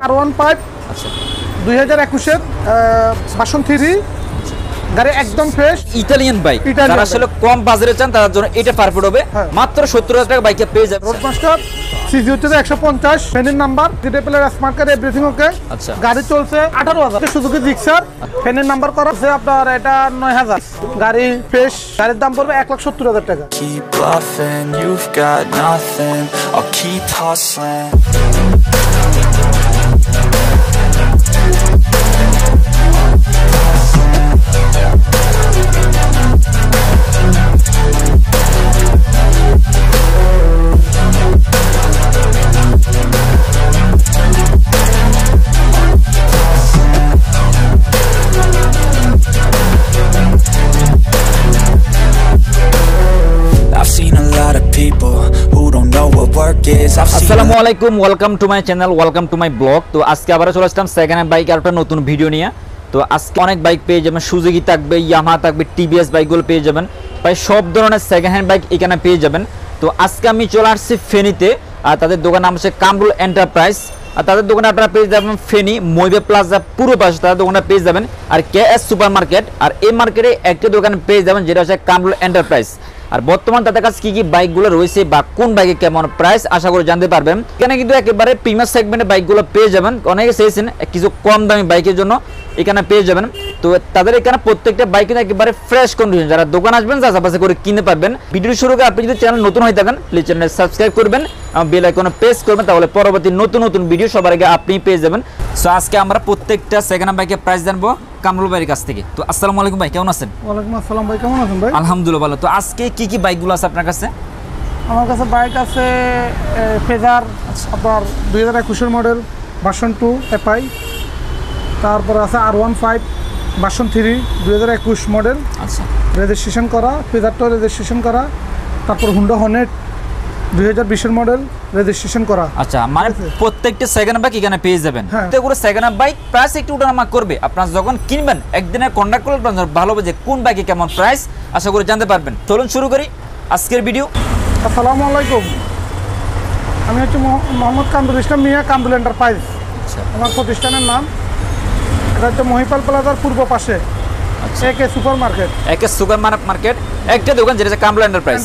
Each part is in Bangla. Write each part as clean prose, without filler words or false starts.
R15 আচ্ছা 2021 এর ভার্সন 3 গাড়ি একদম ফ্রেশ ইতালিয়ান বাইক যারা আসলে কম বাজারে চান তাদের জন্য এটা পারফেক্ট হবে মাত্র 70000 টাকা বাইকে পেয়ে যাবেন রোডমাস্টার সিজি হচ্ছে 150 ফেনের নাম্বার ডিটেপলের স্মার্ট কার্ড এভরিথিং ওকে আচ্ছা গাড়ি চলছে 18000 সুজুকি জিক্সার ফেনের নাম্বার করা আছে আপনার এটা 9000 গাড়ি ফ্রেশ গাড়ির দাম পড়বে 1,70,000 টাকা Keep bluffing, you've got nothing. I'll keep hustling. আসসালামু আলাইকুম welcome to my channel welcome to my blog তো আজকে আবার চলে আসলাম সেকেন্ড হ্যান্ড বাইক আর একটা নতুন ভিডিও নিয়ে তো আজকে অনেক বাইক পেয়ে যাবেন সুজুকি থাকবে ইয়ামাহা থাকবে টিভিএস বাইকগুলো পেয়ে যাবেন প্রায় সব ধরনের সেকেন্ড হ্যান্ড বাইক এখানে পেয়ে যাবেন তো আজকে আমি চলে আসছি ফেনীতে আর তাদের দোকান নাম হচ্ছে কামরুল এন্টারপ্রাইজ আর তাদের দোকানে আপনারা পেয়ে যাবেন ফেনী মইবে প্লাজা পুরো পাশে তাদের দোকানে পেয়ে যাবেন আর কেএস সুপার মার্কেট আর এই মার্কেটে একটা দোকান পেয়ে যাবেন যেটা হচ্ছে কামরুল এন্টারপ্রাইজ আর বর্তমান তাদের কাছে কি বাইকগুলো রয়েছে বা কোন বাইকে কেমন প্রাইস আশা করে জানতে পারবেন এখানে কিন্তু একেবারে প্রিমিয়াম সেগমেন্টের বাইকগুলো পেয়ে যাবেন অনেকে চেয়েছেন কিছু কম দামি বাইকের জন্য এখানে পেয়ে যাবেন তো তাদের এখানে প্রত্যেকটা বাইক কিন্তু একেবারে ফ্রেশ কন্ডিশন যারা দোকান আসবেন যাচাই করে কিনতে পারবেন ভিডিও শুরু করে আপনি যদি চ্যানেল নতুন হয়ে থাকেন প্লিজ চ্যানেল সাবস্ক্রাইব করবেন বেল আইকনে প্রেস করবেন তাহলে পরবর্তী নতুন নতুন ভিডিও সবার আগে আপনি পেয়ে যাবেন সো আজকে আমরা প্রত্যেকটা সেকেন্ড হ্যান্ড বাইকের প্রাইস জানবো কামরুল ভাইয়ের কাছ থেকে তো আসসালামু আলাইকুম ভাই কেমন আছেন ওয়ালাইকুম আসসালাম ভাই কেমন আছেন ভাই আলহামদুলিল্লাহ ভালো তো আজকে কি বাইকগুলো আছে আপনার কাছে আমার কাছে বাইক আছে ফেজার আপনার 2021 এর মডেল ভার্সন 2 এফআই তারপর আছে R15 ভার্সন 3 2021 মডেল আচ্ছা রেজিস্ট্রেশন করা ফেজারটা রেজিস্ট্রেশন করা তারপর হুন্ডা হর্নেট 2020 এর মডেল রেজিস্ট্রেশন করা আচ্ছা মানে প্রত্যেকটা সেকেন্ড বাইক এখানে পেয়ে যাবেন প্রত্যেকটা সেকেন্ড বাইক প্রাইস একটু ওঠানামা করবে আপনারা যখন কিনবেন একদিনে কন্টাক্ট করলে আপনারা ভালো হবে যে কোন বাইকে কেমন প্রাইস আশা করে জানতে পারবেন চলুন শুরু করি আজকের ভিডিও আসসালামু আলাইকুম আমি হচ্ছে মোহাম্মদ কামরুল ইসলাম মিয়া কামরুল এন্টারপ্রাইজ আচ্ছা আমার প্রতিষ্ঠানের নাম এটা হচ্ছে মহিপাল প্লাজার পূর্ব পাশে একে সুপার মার্কেট একে সুপার মার্কেট একটা দোকান যেটা কামরুল এন্টারপ্রাইজ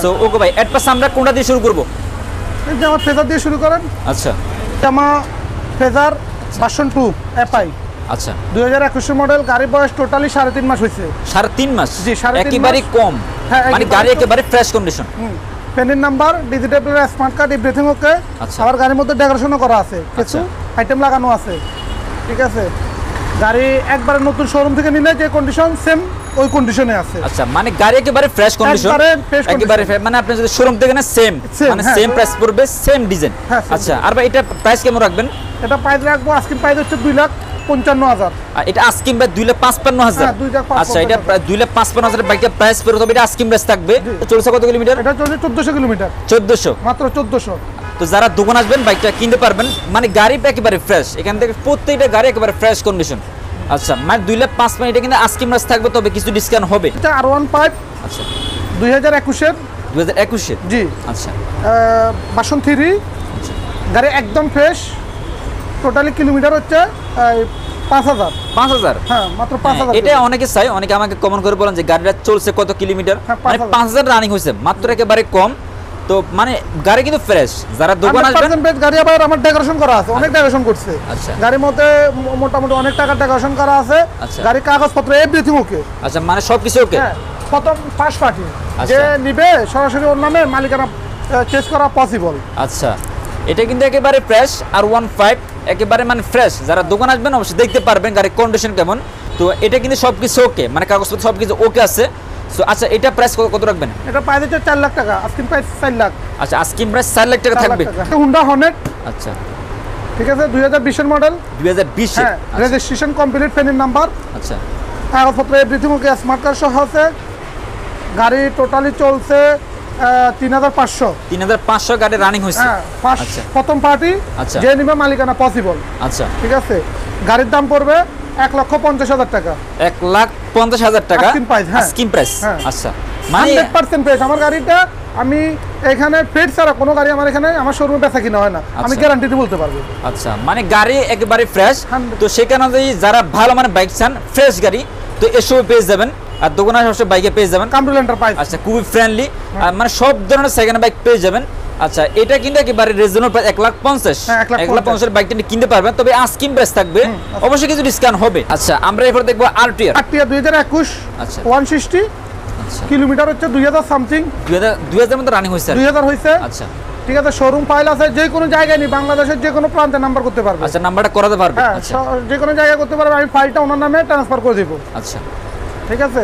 সো ওকে ভাই এট পাস আমরা কোনটা দিয়ে শুরু করব এই যে আমার ফেজার দিয়ে শুরু করেন আচ্ছা জামা ফেজার ভার্সন 2 এফআই আচ্ছা 2021 মডেল গাড়ি বয়স টোটালি 3.5 মাস হইছে 3.5 মাস জি 3.5 একেবারে কম মানে গাড়ি একেবারে ফ্রেশ কন্ডিশন পেনের number digital smart card everything okay আর গাড়ির মধ্যে ডেকোরেশনও করা আছে কিছু আইটেম লাগানো আছে ঠিক আছে গাড়ি একবারে নতুন শোরুম থেকে নিলে যে কন্ডিশন সেম ওই কন্ডিশনে আছে আচ্ছা মানে গাড়ি একেবারে ফ্রেশ কন্ডিশন একেবারে মানে আপনি যদি শোরুম থেকে না সেম মানে সেম প্রাইস পড়বে সেম ডিজাইন আচ্ছা আর ভাই এটা প্রাইস কেমন রাখবেন এটা প্রাইস রাখবো আজকে প্রাইস হচ্ছে 2,55,000 আর এটা আস্কিং প্রাইস 2,55,000 আচ্ছা এটা প্রায় 2,55,000 বাইকটা প্রাইস পড়বে তবে এটা আস্কিং প্রাইস থাকবে চলছে কত কিলোমিটার এটা চলছে 1400 কিলোমিটার 1400 মাত্র 1400 তো যারা দোকান আসবেন বাইকটা কিনতে পারবেন মানে গাড়ি একেবারে ফ্রেশ এখান থেকে প্রত্যেকটা গাড়ি একেবারে ফ্রেশ কন্ডিশন আচ্ছা মানে 2,05,000 এটা কিন্তু আজকে মাস থাকবে তবে কিছু ডিসকাউন্ট হবে এটা R15 আচ্ছা 2021 এর 2021 এর জি আচ্ছা ভার্সন 3 আচ্ছা গাড়ি একদম ফ্রেশ টোটালি কিলোমিটার হচ্ছে 5,000 হ্যাঁ মাত্র 5,000 এটা অনেকে চাই অনেকে আমাকে কমেন্ট করে বলেন যে গাড়িটা চলছে কত কিলোমিটার মানে 5,000 রানিং হইছে মাত্র একেবারে কম তো মানে গাড়ি কিন্তু ফ্রেশ যারা দোকান আসবেন গাড়ি আবার আমার ডেকোরেশন করা আছে অনেক ডেকোরেশন করছে আচ্ছা গাড়ির মধ্যে মোটামুটি অনেক টাকা ডেকোরেশন করা আছে গাড়ির কাগজপত্র এভরিথিং ওকে আচ্ছা মানে সবকিছু ওকে প্রথম ফার্স্ট পার্টি যে নিবে সরাসরি ওর নামে মালিকানা চেঞ্জ করা পসিবল আচ্ছা এটা কিন্তু একেবারে ফ্রেশ আর 15 একেবারে মানে ফ্রেশ যারা দোকান আসবেন অবশ্যই দেখতে পারবেন গাড়ির কন্ডিশন কেমন তো এটা কিন্তু সবকিছু ওকে মানে কাগজপত্র সবকিছু ওকে আছে সো আচ্ছা এটা প্রাইস কত রাখবেন এটা প্রাইস হচ্ছে 4 লাখ টাকা আস্কিং প্রাইস 4 লাখ আচ্ছা আস্কিং প্রাইস 4 লাখ টাকা থাকবে হুন্ডা হর্নেট আচ্ছা ঠিক আছে 2020 এর মডেল 2020 এর রেজিস্ট্রেশন কমপ্লিট পেনের নাম্বার আচ্ছা কাগজপত্র এভরিথিং ওকে স্মার্ট কার্ড সহ আছে গাড়ি টোটালি চলছে 3,500 গাড়ি রানিং হইছে আচ্ছা প্রথম পার্টি যে নিবে মালিকানা পসিবল আচ্ছা ঠিক আছে গাড়ির দাম পড়বে 1,50,000 টাকা 1,50,000 টাকা আস্কিং প্রাইস আচ্ছা মানে 100% প্রাইস আমার গাড়িটা আমি এখানে ফেড ছাড়া কোনো গাড়ি আমার এখানে আমার শোরুমে বেচা কিনা হয় না, আমি গ্যারান্টি দিয়ে বলতে পারবো। আচ্ছা, মানে গাড়ি একেবারে ফ্রেশ, 100 তো সেখানে যদি যারা ভালো মানে বাইক চান ফ্রেশ গাড়ি, তো এসব পেয়ে যাবেন। আর দোকানে সবসময় বাইকে পেয়ে যাবেন কামরুল এন্টারপ্রাইজ। আচ্ছা, খুবই ফ্রেন্ডলি, মানে সব ধরনের সেকেন্ড বাইক পেয়ে যাবেন। আচ্ছা, এটা কিন্তু একেবারে রিজনেবল প্রাইস 1,50,000। হ্যাঁ, 1,50,000 বাইকটা কিনতে পারবেন, তবে আস্কিং প্রাইস থাকবে, অবশ্যই কিছু ডিসকাউন্ট হবে। আচ্ছা, আমরা এরপর দেখবো আরটিআর। আরটিআর 2021, আচ্ছা 160 আচ্ছা, কিলোমিটার হচ্ছে 2000 সামথিং, 2000 মধ্যে রানিং হয়েছে। 2000 হয়েছে। আচ্ছা ঠিক আছে, শোরুম ফাইল আছে, যে কোনো জায়গায় নি বাংলাদেশের যে কোনো প্রান্তে নাম্বার করতে পারবে। আচ্ছা, নাম্বারটা করাতে পারবে। হ্যাঁ, আচ্ছা যে কোনো জায়গায় করতে পারবে, আমি ফাইলটা ওনার নামে ট্রান্সফার করে দিব। আচ্ছা ঠিক আছে।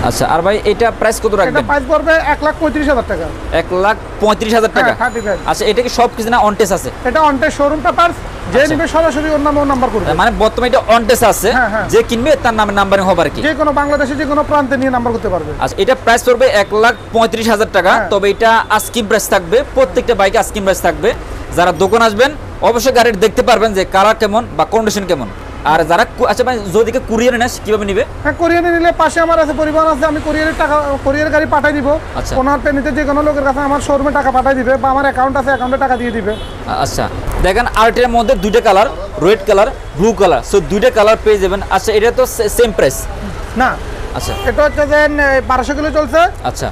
আচ্ছা, আর ভাই এটা প্রাইস কত এটা রাখবেন? প্রাইস পড়বে 1,35,000 টাকা। 1,35,000 টাকা। হ্যাঁ, 35। আচ্ছা, এটা কি সব কিছু না অন টেস্ট আছে? এটা অনটে শোরুম পেপারস, যে আচ্ছা। নিবে সরাসরি ওর নামে নাম্বার করবে। মানে বর্তমানে এটা অন টেস্ট আছে, হ্যাঁ, হ্যাঁ। যে কিনবে তার নামে নাম্বারিং হবে আর কি। যে কোনো বাংলাদেশে যে কোনো প্রান্তে নিয়ে নাম্বার করতে পারবে। আচ্ছা, এটা প্রাইস পড়বে 1,35,000 টাকা। হ্যাঁ। তবে এটা আস্কিং প্রাইস থাকবে, প্রত্যেকটা বাইকে আস্কিং প্রাইস থাকবে। যারা দোকান আসবেন অবশ্যই গাড়ির দেখতে পারবেন যে কালার কেমন বা কন্ডিশন কেমন। আর যারা আচ্ছা ভাই, যদি কুরিয়ারে নেয় কিভাবে নিবে? হ্যাঁ, কোরিয়ারে নিলে পাশে আমার আছে, পরিবহন আছে, আমি কোরিয়ারের টাকা কোরিয়ার গাড়ি পাঠাই দিব। আচ্ছা। ওনার পেনিতে যে কোনো লোকের কাছে আমার শোরুমে টাকা পাঠাই দিবে, বা আমার অ্যাকাউন্ট আছে, অ্যাকাউন্টে টাকা দিয়ে দিবে। আচ্ছা, দেখেন আরটিআর মধ্যে দুইটা colour, red colour, blue colour, so দুইটা কালার পেয়ে যাবেন। আচ্ছা, এটা তো সেম প্রাইস না, আচ্ছা এটা হচ্ছে যে 1200 কিলো চলছে। আচ্ছা,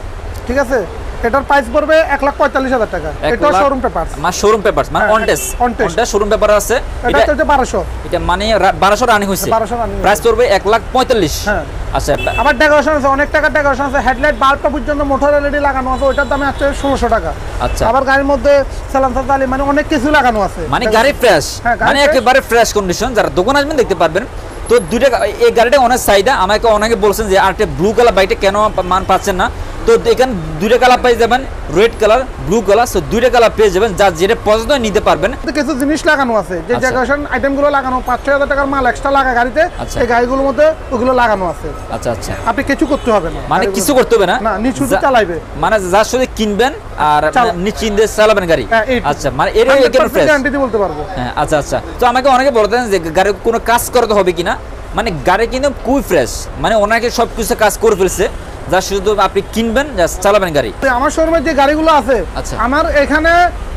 ঠিক আছে, এটার প্রাইস পড়বে 1,45,000 টাকা। এটা শোরুম পেপারস, মানে শোরুম পেপারস, মানে হ্যাঁ, অন টেস্ট, on test। অনটা শোরুম পেপার আছে। এটা হচ্ছে 1200। এটা মানে 1200 রানিং হইছে, 1200 running প্রাইস পড়বে 1,45,000। হ্যাঁ। আচ্ছা, আবার ডেকোরেশন আছে, অনেক টাকা ডেকোরেশন আছে, হেডলাইট বাল্বটা পর্যন্ত মোটর এলইডি লাগানো আছে, ওইটার দামে আছে 1600 টাকা। আচ্ছা, আবার গাড়ির মধ্যে সালামসাত আলী মানে অনেক কিছু লাগানো আছে, মানে গাড়ি ফ্রেশ, হ্যাঁ, গাড়ি মানে fresh। একেবারে ফ্রেশ কন্ডিশন। যারা দোকান আসবেন দেখতে পারবেন। তো দুইটা এই গাড়িটা অনেক চাহিদা, আমাকে অনেকে বলছেন যে আরটা ব্লু কালার বাইকটা কেন মান পাচ্ছেন না। তো এখানে দুইটা কালার পেয়ে যাবেন, red colour, blue colour, so দুইটা কালার পেয়ে যাবেন, যা যেটা পছন্দ হয় নিতে পারবেন। কিছু জিনিস লাগানো আছে, যে আচ্ছা। ডেকোরেশন আইটেমগুলো লাগানো 5-6 হাজার টাকার মাল এক্সট্রা লাগা গাড়িতে, আচ্ছা। এই গাড়িগুলোর মধ্যে ওগুলো লাগানো আছে। আচ্ছা আচ্ছা, আপনি কিছু করতে হবে না, মানে কিছু করতে হবে না, না, শুধু যা- চালাইবে। মানে যার সাথে কিনবেন আর নিশ্চিন্তে চালাবেন গাড়ি। হ্যাঁ, এইটুকু। আচ্ছা, মানে এটা একেবারে ফ্রেশ। গ্যারান্টি দিয়ে বলতে পারবো। হ্যাঁ, আচ্ছা আচ্ছা। তো আমাকে অনেকে বলতেন যে গাড়ি কোনো কাজ করতে হবে কিনা, মানে গাড়ি কিন্তু খুবই ফ্রেশ, মানে ওনাকে সব কিছু কাজ করে ফেলছে, যা শুধু আপনি কিনবেন জাস্ট চালাবেন গাড়ি। তো আমার শোরুমে যে গাড়িগুলো আছে, আচ্ছা। আমার এখানে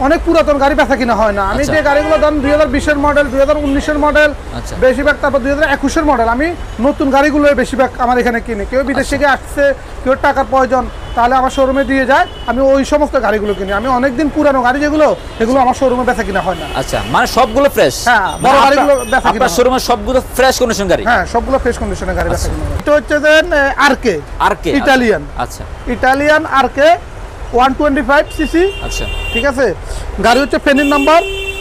অনেক পুরাতন গাড়ি বেচা কিনা হয় না। আমি আচ্ছা। যে গাড়িগুলো ধরেন 2020-এর মডেল, 2019-এর মডেল, আচ্ছা। বেশিরভাগ, তারপর 2021-এর মডেল, আমি নতুন গাড়িগুলো বেশিরভাগ আমার এখানে কিনি। কেউ বিদেশ থেকে আসছে, কেউ টাকার প্রয়োজন, তাহলে আমার শোরুমে দিয়ে যায়, আমি ওই সমস্ত গাড়িগুলো কিনি। আমি অনেকদিন পুরানো গাড়ি যেগুলো, এগুলো আমার শোরুমে বেচা কিনা হয় না। আচ্ছা, মানে সবগুলো ফ্রেশ। হ্যাঁ, বড় গাড়িগুলো বেচা কিনা আপনার হয়। শোরুমে সবগুলো ফ্রেশ কন্ডিশন গাড়ি। হ্যাঁ, সবগুলো ফ্রেশ কন্ডিশনের গাড়ি বেচা আচ্ছা। কিনা হয়। এটা হচ্ছে যে আরকে, আরকে ইটালিয়ান, আচ্ছা ইটালিয়ান আরকে 125 সিসি। আচ্ছা ঠিক আছে, গাড়ি হচ্ছে ফেনির নাম্বার,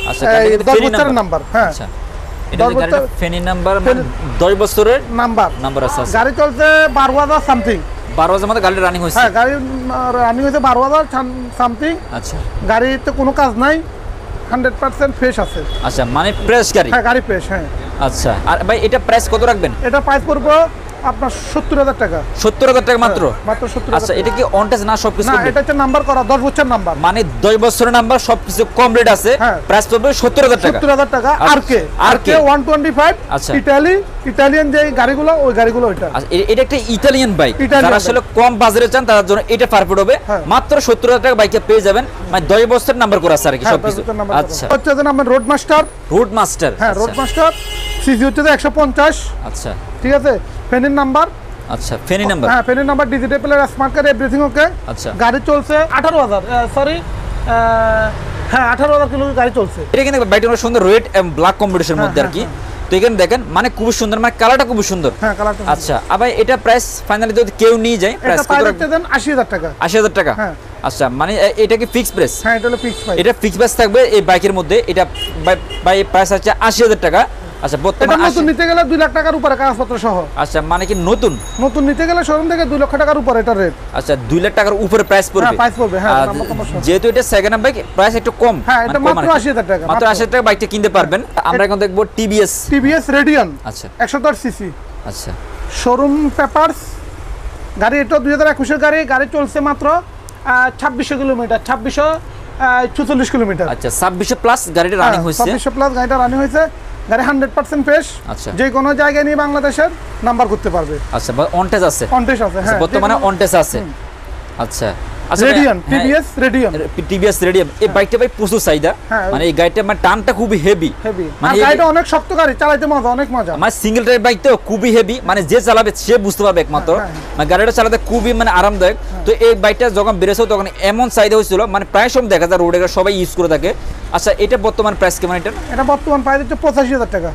আচ্ছা, গাড়িটা কিন্তু 10 ফেনী বছরের নাম্বার। হ্যাঁ, আচ্ছা, এটা 10 যে গাড়িটা বছর- ফেনী নাম্বার, মানে 10 বছরের নাম্বার নাম্বার আছে। আচ্ছা, গাড়ি চলছে 12,000 সামথিং। 12 মধ্যে গাড়ি রানিং হয়েছে। হ্যাঁ, গাড়ি রানিং হয়েছে 12,000 সামথিং। আচ্ছা গাড়িতে কোনো কাজ নাই, 100% ফ্রেশ আছে। আচ্ছা, মানে ফ্রেশ গাড়ি। হ্যাঁ, গাড়ি ফ্রেশ। হ্যাঁ, আচ্ছা, আর ভাই এটা প্রাইস কত রাখবেন? এটা প্রাইস পড়বে আপনার 70,000 টাকা। 70,000 টাকা মাত্র? মাত্র 70,000 আচ্ছা, এটা কি অন টেস্ট না সবকিছু? না, এটা হচ্ছে নাম্বার করা 10 বছর নাম্বার, মানে 10 বছরের নাম্বার, সবকিছু কম রেট আছে। হ্যাঁ। প্রাইস পড়বে 70,000 টাকা। 70,000 টাকা। আরকে, আরকে 125। আচ্ছা। ইটালিয়ান যে গাড়িগুলো, ওই গাড়িগুলো ওইটা। আচ্ছা, এটা একটা ইতালিয়ান বাইক, ইতালিয়ান যারা বাইক। আসলে কম বাজারে চান তাদের জন্য এটা পারফেক্ট হবে। হ্যাঁ। মাত্র 70,000 টাকা বাইকে পেয়ে যাবেন, মানে 10 বছর নাম্বার করা আছে আর কি হ্যাঁ, সবকিছু। 10 বছর নাম্বার করা। আচ্ছা, হচ্ছে যে number road master. Road master. হ্যাঁ, রোড মাস্টার সিসি হচ্ছে যে 150। আচ্ছা ঠিক আছে, ফেনির নাম্বার। আচ্ছা, ফেনী নাম্বার। হ্যাঁ, ফেনির number, digital player, smart card, everything okay. আচ্ছা, গাড়ি চলছে 18,000, সরি, হ্যাঁ 18,000 কিলো গাড়ি চলছে। এটা কিন্তু বাইকটা সুন্দর রেড এবং ব্ল্যাক কম্বিনেশনের মধ্যে আর কি। তো এখানে দেখেন, মানে খুব সুন্দর, মানে কালারটা খুব সুন্দর। হ্যাঁ, কালারটা। আচ্ছা, আবার এটা প্রাইস ফাইনালি যদি কেউ নিয়ে যায়, প্রাইস এটা কত প্রাইস রাখবেন? দেন 80,000 টাকা। 80,000 টাকা। হ্যাঁ। আচ্ছা, মানে এটা কি ফিক্স প্রাইস? হ্যাঁ, এটা হলো ফিক্স প্রাইস। এটা ফিক্স প্রাইস থাকবে এই বাইকের মধ্যে। এটা বাই প্রাইস আছে 80,000 টাকা। আচ্ছা, এটা বর্তমানে নতুন নিতে গেলে 2 লাখ টাকার উপরে কাগজপত্র সহ। আচ্ছা, মানে কি নতুন নিতে গেলে শোরুম থেকে 2 লক্ষ টাকার উপরে এটা রেট। আচ্ছা, 2 লাখ টাকার উপরে প্রাইস পড়বে। হ্যাঁ, প্রাইস পড়বে। হ্যাঁ, আর নাম্বার কম সহ। যেহেতু এটা সেকেন্ড হ্যান্ড বাইক, প্রাইস একটু কম। হ্যাঁ, এটা মানে কম মাত্র আর কি। 80,000 টাকা। মাত্র 80,000 টাকা বাইকটা কিনতে পারবেন। আমরা এখন দেখবো টিভিএস। টিভিএস রেডিয়ন। আচ্ছা 110 সিসি। আচ্ছা, শোরুম পেপারস গাড়ি। এটা 2021-এর গাড়ি। গাড়ি চলছে মাত্র 2600 কিলোমিটার, 2646 কিলোমিটার। আচ্ছা, 2600 প্লাস গাড়িটা রানিং হয়েছে। 2600 প্লাস গাড়িটা রানিং হয়েছে। গাড়ি 100% ফ্রেশ। আচ্ছা, যে কোনো জায়গায় নিয়ে বাংলাদেশের নাম্বার করতে পারবে। আচ্ছা, অনটেজ আছে। অনটেস আছে। আচ্ছা, হ্যাঁ, বর্তমানে যে কোনো- অনটেজ আছে। আচ্ছা, আচ্ছা radian, TVS radian. TVS radian এই বাইকটা ভাই প্রচুর চাহিদা, মানে এই গাড়িটা মানে টানটা খুবই হেভি, মানে গাড়িটা অনেক শক্ত গাড়ি, চালাতে মজা, অনেক মজা। মানে সিঙ্গেল টায়ার বাইক তো খুবই হেভি, মানে যে চালাবে সে বুঝতে পারবে একমাত্র, মানে গাড়িটা চালাতে খুবই মানে আরামদায়ক। তো এই বাইকটা যখন বেরেছে তখন এমন চাহিদা হয়েছিল, মানে প্রায় সময় দেখা যায় রোডে সবাই ইউজ করে থাকে। আচ্ছা এটা বর্তমান প্রাইস কেমন? এটা বর্তমান প্রাইস হচ্ছে 85,000 টাকা।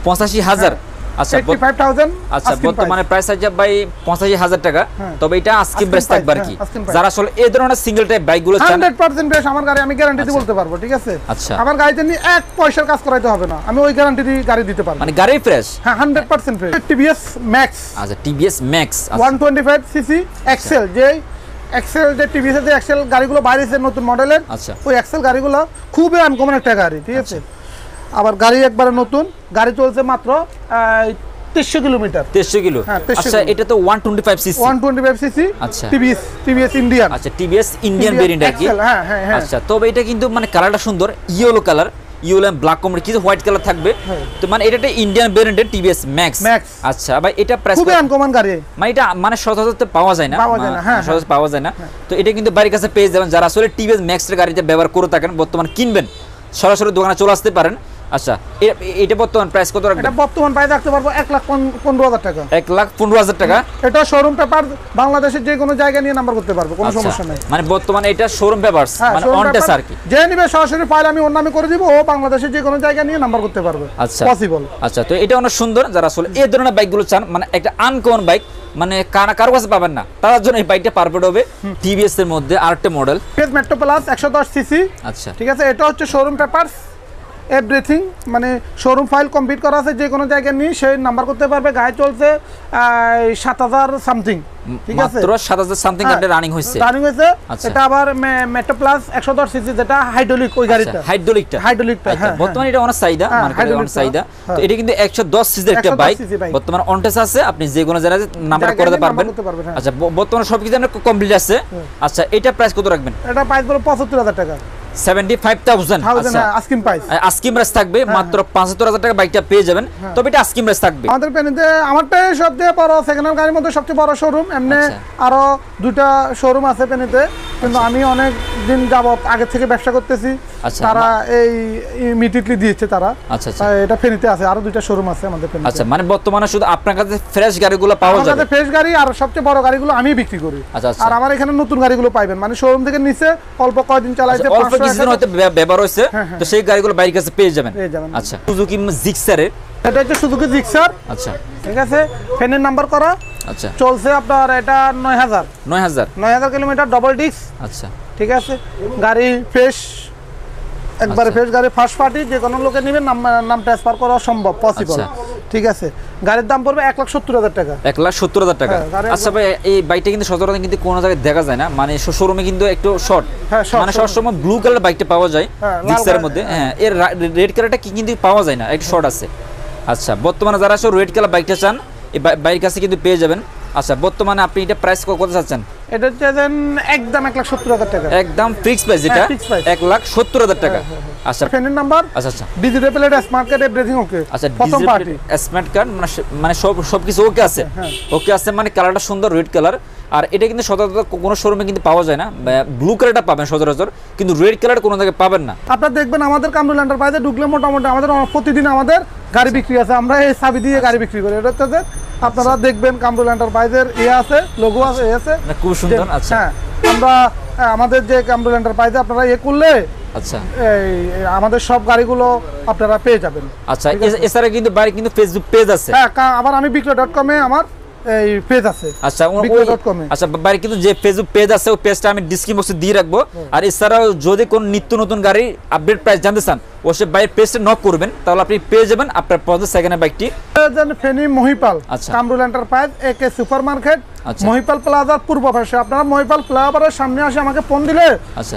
85,000? আচ্ছা 85,000। আচ্ছা বর্তমানে প্রাইস আছে ভাই 85,000 টাকা। তবে এটা আস্কিং প্রাইস থাকবে আর কি, যারা আসলে এই ধরনের সিঙ্গেল টাইপ বাইকগুলো চান 100% বেশ আমার গাড়ি, আমি গ্যারান্টি দিয়ে বলতে পারবো, ঠিক আছে? আচ্ছা আমার গাড়িতে নিয়ে 1 পয়সার কাজ করাইতে হবে না, আমি ওই গ্যারান্টি দিয়ে গাড়ি দিতে পারবো, মানে গাড়ি ফ্রেশ। হ্যাঁ 100% ফ্রেশ। TVS max. আচ্ছা টিভিএস ম্যাক্স 125 সিসি এক্সেল, যে এক্সেল যে টিভিএস এর এক্সেল গাড়িগুলো বাইরেছে নতুন মডেলের, আচ্ছা ওই এক্সেল গাড়িগুলো খুবই আনকমন একটা গাড়ি, ঠিক আছে? আবার গাড়ি একবারে নতুন, গাড়ি চলছে মাত্র 300 কিলোমিটার। 300 কিলো? আচ্ছা এটা তো 125 সিসি। 125 সিসি। আচ্ছা টিভিএস ইন্ডিয়ান। আচ্ছা টিভিএস ইন্ডিয়ান ভেরিয়েন্ট আর কি। হ্যাঁ হ্যাঁ হ্যাঁ। আচ্ছা তবে এটা কিন্তু মানে কালারটা সুন্দর, yellow colour, yellow and black combination, কিছু হোয়াইট কালার থাকবে। তো মানে এটা একটা ইন্ডিয়ান ভেরিয়েন্টের টিভিএস ম্যাক্স। আচ্ছা ভাই এটা প্রাইস খুবই আনকমন গাড়ি, মানে এটা মানে সচরাচর পাওয়া যায় না, সচরাচর পাওয়া যায় না। তো এটা কিন্তু বাড়ির কাছে পেয়ে যাবেন, যারা আসলে টিভিএস ম্যাক্স এর গাড়িতে ব্যবহার করে থাকেন, বর্তমান কিনবেন সরাসরি দোকানে চলে আসতে পারেন। আচ্ছা এটা বর্তমান প্রাইস কত রাখবেন? এটা বর্তমান প্রাইস রাখতে পারবো 1,15,000 টাকা। 1,15,000 টাকা। এটা শোরুম পেপার, বাংলাদেশের যে কোনো জায়গা নিয়ে নাম্বার করতে পারবো, কোনো সমস্যা নেই। মানে বর্তমানে এটা শোরুম পেপারস, মানে অন টেস্ট আর কি, যে নিবে সরাসরি ফাইল আমি ওর নামে করে দিব, ও বাংলাদেশের যে কোনো জায়গা নিয়ে নাম্বার করতে পারবে। আচ্ছা পসিবল। আচ্ছা তো এটা অনেক সুন্দর, যারা আসলে এই ধরনের বাইকগুলো চান, মানে একটা আনকমন বাইক, মানে কারো কাছে পাবেন না, তার জন্য এই বাইকটা পারফেক্ট হবে। টিভিএস এর মধ্যে আরেকটা model TVS metro plus 110 CC. আচ্ছা ঠিক আছে, এটা হচ্ছে শোরুম পেপারস এভরিথিং, মানে শোরুম ফাইল কমপ্লিট করা আছে, যে কোনো জায়গায় নিয়ে সেই নাম্বার করতে পারবে। গাড়ি চলছে 7,000 সামথিং, ঠিক আছে? মাত্র 7,000 সামথিং এটা রানিং হইছে। এটা আবার মেট্রো প্লাস 110 সিসি, যেটা হাইড্রোলিক, ওই গাড়িটা হাইড্রোলিকটা। হ্যাঁ বর্তমানে এটা অনেক চাহিদা, মার্কেটে অনেক চাহিদা। তো এটা কিন্তু 110 সিসির একটা বাইক, বর্তমানে অন টেস্ট আছে, আপনি যে কোনো জায়গায় নাম্বার করতে পারবেন। আচ্ছা বর্তমানে সবকিছু আপনার কমপ্লিট আছে। আচ্ছা এটা প্রাইস কত রাখবেন? এটা প্রাইস বলো 75,000 টাকা। 75,000 আস্কিং প্রাইস। আস্কিং প্রাইস থাকবে, মাত্র 75,000 টাকা বাইকটা পেয়ে যাবেন। তবে এটা আস্কিং প্রাইস থাকবে। আমাদের পেনিতে আমারটাই সবচেয়ে বড় সেকেন্ড হ্যান্ড গাড়ির মধ্যে সবচেয়ে বড় শোরুম, এমনি আরো 2টা শোরুম আছে পেনিতে, কিন্তু আমি অনেক দিন যাবত আগে থেকে ব্যবসা করতেছি, তারা এই ইমিডিয়েটলি দিয়েছে তারা। আচ্ছা এটা ফেনীতে আছে, আরো 2টা শোরুম আছে আমাদের পেনিতে। আচ্ছা মানে বর্তমানে শুধু আপনার কাছে ফ্রেশ গাড়িগুলো পাওয়া যাবে? আমাদের ফ্রেশ গাড়ি আর সবচেয়ে বড় গাড়িগুলো আমি বিক্রি করি। আর আমার এখানে নতুন গাড়িগুলো পাইবেন, মানে শোরুম থেকে নিচে অল্প কয়েকদিন চালাইছে, কিছুদিন হয়তো ব্যবহার হয়েছে, তো সেই গাড়িগুলো বাইরের কাছে পেয়ে যাবেন। আচ্ছা সুজুকি জিক্সারের, এটা হচ্ছে সুজুকি জিক্সার। আচ্ছা ঠিক আছে, ফেনের নাম্বার করা। আচ্ছা চলছে আপনার এটা 9,000 কিলোমিটার, ডবল ডিস্ক। আচ্ছা ঠিক আছে, গাড়ি ফ্রেশ, একবারে ফ্রেশ গাড়ি, ফার্স্ট পার্টি, যে কোনো লোকে নেবেন, নাম ট্রান্সফার করা সম্ভব, পসিবল। ঠিক আছে, গাড়ির দাম পড়বে 1,70,000 টাকা। 1,70,000 টাকা। আচ্ছা ভাই এই বাইকটা কিন্তু সচরাচর কিন্তু কোনো জায়গায় দেখা যায় না, মানে শোরুমে কিন্তু একটু শর্ট, মানে সবসময় ব্লু কালার বাইকটা পাওয়া যায় জিক্সারের মধ্যে। হ্যাঁ এর রেড কালারটা কি কিন্তু পাওয়া যায় না, একটু শর্ট আছে। আচ্ছা বর্তমানে যারা সব রেড কালার বাইকটা চান, এই বাইকের কাছে কিন্তু পেয়ে যাবেন। আচ্ছা বর্তমানে আপনি এটা প্রাইস কত চাচ্ছেন? এটা হচ্ছে একদম 1,70,000 টাকা, একদম ফিক্স প্রাইস, এটা 1,70,000 টাকা। আচ্ছা ফোনের নাম্বার। আচ্ছা আচ্ছা digital plate, smart card, everything okay. আচ্ছা প্রথম পার্টি স্মার্ট কার্ড, মানে সবকিছু ওকে আছে, ওকে আছে, মানে কালারটা সুন্দর রেড কালার। আর এটা কিন্তু সচরাচর কোনো শোরুমে কিন্তু পাওয়া যায় না, ব্লু কালারটা পাবেন সচরাচর, কিন্তু রেড কালার কোনো জায়গায় পাবেন না। আপনারা দেখবেন আমাদের কামরুল এন্টারপ্রাইজে ঢুকলে মোটামুটি আমাদের প্রতিদিন আমাদের গাড়ি বিক্রি আছে, আমরা এই চাবি দিয়ে গাড়ি বিক্রি করি। এটা হচ্ছে আপনারা দেখবেন কামরুল এন্টারপ্রাইজের আছে, লোগো আছে, আছে খুব সুন্দর। আচ্ছা আমরা আমাদের যে কামরুল এন্টারপ্রাইজে আপনারা করলে, আচ্ছা এই আমাদের সব গাড়িগুলো আপনারা পেয়ে যাবেন। আচ্ছা এছাড়া কিন্তু বাইরে কিন্তু ফেসবুক পেজ আছে। হ্যাঁ আবার আমি বিক্রয়.com এ আমার এই পেজ আছে। আচ্ছা বিক্রয়.com এ। আচ্ছা বাইরে কিন্তু যে ফেসবুক পেজ আছে, ওই পেজটা আমি ডেসক্রিপশন বক্সে দিয়ে রাখবো। আর এছাড়াও যদি কোন নিত্য নতুন গাড়ি আপডেট প্রাইস জানতে চান, অবশ্যই বাইরের পেজটা নক করবেন, তাহলে আপনি পেয়ে যাবেন আপনার পছন্দের সেকেন্ড হ্যান্ড বাইকটি। ফেনী মহিপাল, কামরুল এন্টারপ্রাইজ, একে সুপার মার্কেট, মহিপাল প্লাজার পূর্ব পাশে। আপনারা মহিপাল প্লাজারের সামনে আসে আমাকে ফোন দিলে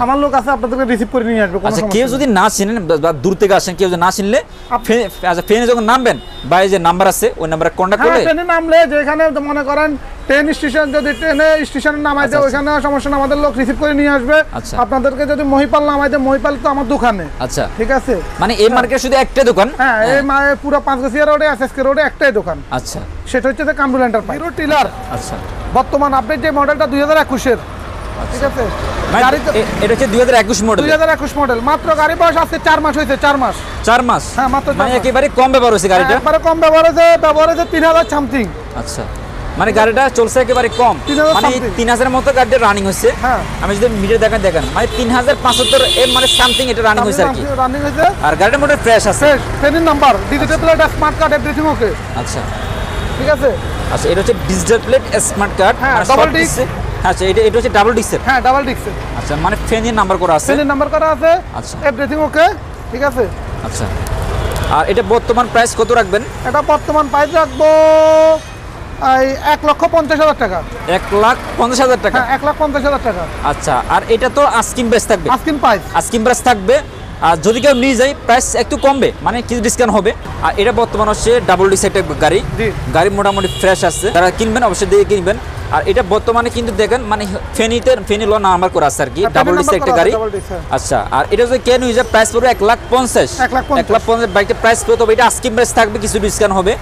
আমার লোক আছে, আপনাদেরকে রিসিভ করে নিয়ে আসবে। আচ্ছা কেউ যদি না চিনেন বা দূর থেকে আসেন, কেউ যদি না চিনলে আচ্ছা ফেনে যখন নামবেন, বাইরে যে নাম্বার আছে ওই নাম্বারে কন্টাক্ট করলে, ফেনে নামলে যেখানে মনে করেন ট্রেন স্টেশন, যদি ট্রেনে স্টেশনে নামাইতে ওইখানে সমস্যা না, আমাদের লোক রিসিভ করে নিয়ে আসবে। আপনাদেরকে যদি মহিপাল নামাইতে, মহিপাল তো আমার দোকানে। আচ্ছা ঠিক আছে, মানে এই মার্কেটে শুধু একটাই দোকান। হ্যাঁ এই পুরো পাঁচগাছিয়া রোডে, এসএসকে রোডে একটাই দোকান। আচ্ছা সেটা হচ্ছে কামরুল এন্টারপ্রাইজ। Hero tiller. আচ্ছা বর্তমান আপডেট যে মডেলটা 2021 এর, ঠিক আছে মানে গাড়ি তো এটা হচ্ছে 2021 মডেল 2021 মডেল, মাত্র গাড়ি বয়স আছে 4 মাস হয়েছে, 4 মাস। 4 মাস হ্যাঁ, মাত্র 4 মানে মাস। একেবারে কম ব্যবহার হয়েছে গাড়িটা। একবারে কম ব্যবহার হয়েছে 3000 সামথিং। আচ্ছা, মানে গাড়িটা চলছে একেবারে কম, 3000 মানে something। 3000 এর মতো গাড়িটা রানিং হয়েছে। হ্যাঁ, আমি যদি মিটার দেখেন মানে 3575 এর মানে সামথিং এটা রানিং হয়েছে আর কি। রানিং হয়েছে, আর গাড়িটার মধ্যে ফ্রেশ আছে, training number, digital plate, smart card, everything okay. আচ্ছা ঠিক আছে। আচ্ছা, এটা হচ্ছে ডিজিটাল প্লেট স্মার্ট কার্ড, হ্যাঁ, মানে double সব disc। disc। আচ্ছা, এটা হচ্ছে ডাবল ডিস্কের। হ্যাঁ, ডাবল ডিস্কের। আচ্ছা, মানে ফেনের নাম্বার করা আছে, ট্রেনিং নাম্বার করা আছে, আচ্ছা এভরিথিং ওকে। ঠিক আছে। আচ্ছা, আর এটা বর্তমান প্রাইস কত রাখবেন? এটা বর্তমান প্রাইস রাখবো 1,50,000 টাকা। 1,50,000 টাকা। হ্যাঁ, 1,50,000 টাকা। আচ্ছা, আর এটা তো আস্কিং প্রাইস থাকবে, আস্কিং প্রাইস। আস্কিং প্রাইস থাকবে। আর যদি কেউ নিয়ে যায় প্রাইস একটু কমবে, মানে কিছু ডিসকাউন্ট হবে। আর এটা বর্তমান হচ্ছে ডাবল ডিস্ক একটা গাড়ি, জি। গাড়ি মোটামুটি ফ্রেশ আছে, যারা কিনবেন অবশ্যই দেখে কিনবেন। আর এটা বর্তমানে কিন্তু দেখেন মানে ফেনি ল নাম্বার করা আছে আর কি, ডাবল ডিস্ক একটা গাড়ি। আচ্ছা, আর এটা যদি কেন হয়ে যায় প্রাইস পড়বে 1,50,000। 1,50,000 বাইকটা প্রাইস পড়বে, তবে এটা আস্কিং প্রাইস থাকবে, কিছু ডিসকাউন্ট হবে।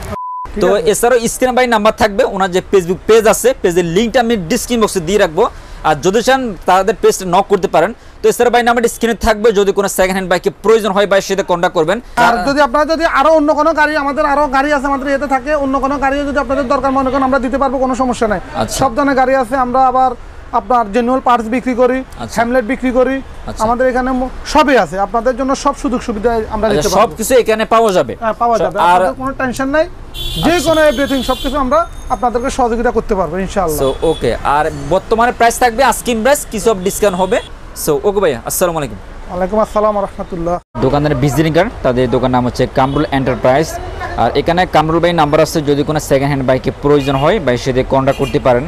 তো এছাড়াও স্ক্রিন বাই নাম্বার থাকবে, ওনার যে ফেসবুক পেজ আছে, পেজের লিঙ্কটা আমি ডিসক্রিপশন বক্সে দিয়ে রাখবো। আর যদি চান তাদের পেজটা নক করতে পারেন। তো এছাড়া বাই নাম্বারটা স্ক্রিনে থাকবে, যদি কোনো সেকেন্ড হ্যান্ড বাইকে প্রয়োজন হয় বাই সাথে কন্ট্যাক্ট করবেন। আর যদি আপনারা যদি আরো অন্য কোনো গাড়ি, আমাদের আরো গাড়ি আছে আমাদের এতে থাকে, অন্য কোনো গাড়িও যদি আপনাদের দরকার মনে করেন আমরা দিতে পারবো, কোনো সমস্যা নাই। আচ্ছা। সব ধরনের গাড়ি আছে। আমরা আবার আপনার জেনুয়াল পার্টস বিক্রি করি, আচ্ছা। হ্যামলেট বিক্রি করি। আচ্ছা। আমাদের এখানে সবই আছে, আপনাদের জন্য সব সুযোগ সুবিধা আমরা দিতে পারবো। সবকিছু এখানে পাওয়া যাবে। হ্যাঁ, পাওয়া যাবে, আর আপনাদের কোনো টেনশন নাই, যে কোনো এভরিথিং সবকিছু আমরা আপনাদেরকে সহযোগিতা করতে পারবো ইনশাআল্লাহ। সো ওকে, আর বর্তমানে প্রাইস থাকবে আস্কিং প্রাইস, কিছু ডিসকাউন্ট হবে। সো ওকে ভাইয়া, আসসালামু আলাইকুম। ওয়ালাইকুম আসসালাম ওয়া রাহমাতুল্লাহ। দোকানের ভিজিটিং কার্ড, তাদের দোকান নাম হচ্ছে কামরুল এন্টারপ্রাইজ। আর এখানে কামরুল ভাই নাম্বার আছে, যদি কোনো সেকেন্ড হ্যান্ড বাইকে প্রয়োজন হয় ভাই সাথে কন্ট্যাক্ট করতে পারেন।